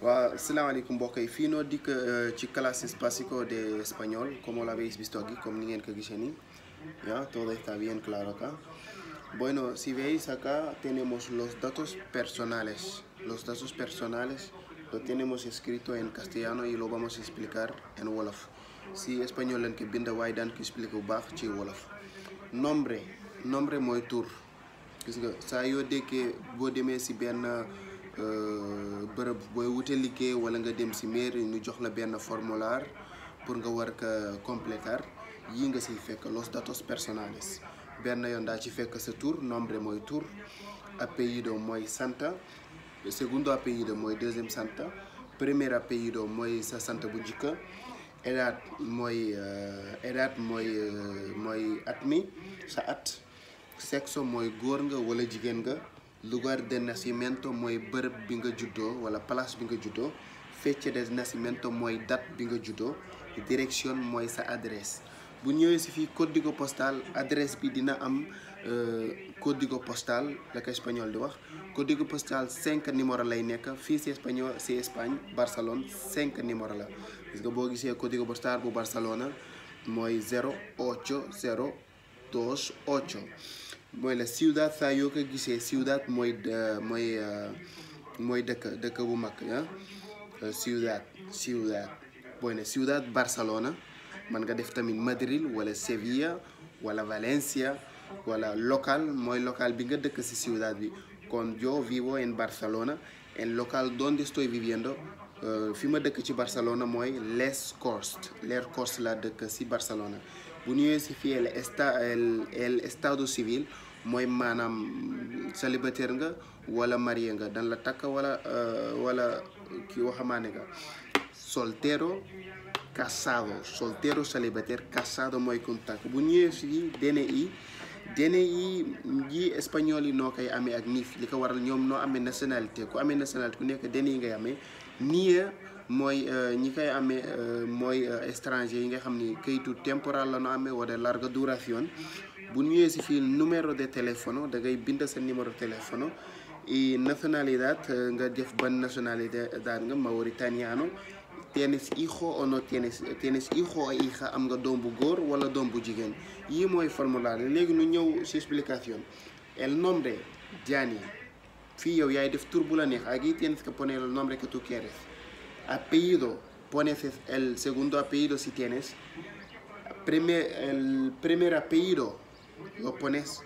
Assalamu alaikum mbokk yi fii noo dikk ci clases básico de español como lo habéis visto aquí, como ni que ni ya todo está bien claro acá. Bueno, si veis acá tenemos los datos personales. Los datos personales lo tenemos escrito en castellano y lo vamos a explicar en wolof. Si español lañ ko bind waaye daan ko expliquer bu baax ci wolof. Nombre mooy tur. Gis nga saa yoo déggee boo demee si benn bërëb booy wute liggéey wala nga dem si mairie ñu jox la benn formulaire pour nga war ko compléter yi nga siy fekk los datos personales. benn yoon daa ci fekk sa tur, nombre mooy tur, apellido mooy santa, segundo apellido mooy deuxième santa, primer apellido mooy sa santa bu njëkk, edad mooy at mi sa at, sexo mooy góor nga wala jigéen nga, lugar de nacimiento mooy bërëb bi nga juddoo wala place bi nga juddoo, fecha de nacimiento mooy date bi nga juddoo, direction mooy sa adresse. bu ñëwee si fii código postal adresse bi dina am código postal la ko espagnol di wax código postal 5 numéro lay nekk fii si espagnol si Espagne Barcelone 5 numéro la gis nga boo gisee código postal bu Barcelona mooy 08028 mooy la ciudad saa yoo ko gisee ciudad mooy dëkk bu mag ciudad booy ne ciudad Barcelona man nga def tamit Madrid wala Sevilla wala Valencia wala local mooy local bi nga dëkk ci ciudad bi kon yo vivo en Barcelona en local donde estoy viviendo fi ma dëkk ci Barcelona mooy Les Corts la dëkk ci Barcelona bu ñëwee ci fii el estado civil mooy maanaam célibataire nga wala marié nga dan la takk wala ki waxamaane nga soltero casado, soltero, célibataire, casado mooy contact bu ñëwee fii DNI yi espagnol yi noo koy amee ak NIF li ko waral ñoom noo amee nationalité ku amee nationalité ku nekk DNI ngay amee NIE mooy ñi koy amee mooy étranger yi nga xam ni kayitu temporal la noo amee wala larga duración bu ñëwee si fii numéro de téléfono da ngay bind sa numéro de téléfono y nacionalidad nga def ban nationalité daan nga mauritaniano. Tienes hijo o no tienes hijo o hija am nga doom bu góor wala doom bu jigéen yii mooy formulaire léegi nu ñëw ci explicación el nombre Gianni fii yow yaay def tur bu la neex aquí tienes que poner el nombre que tú quieres. Apellido pones el segundo apellido si tienes el primer apellido lo pones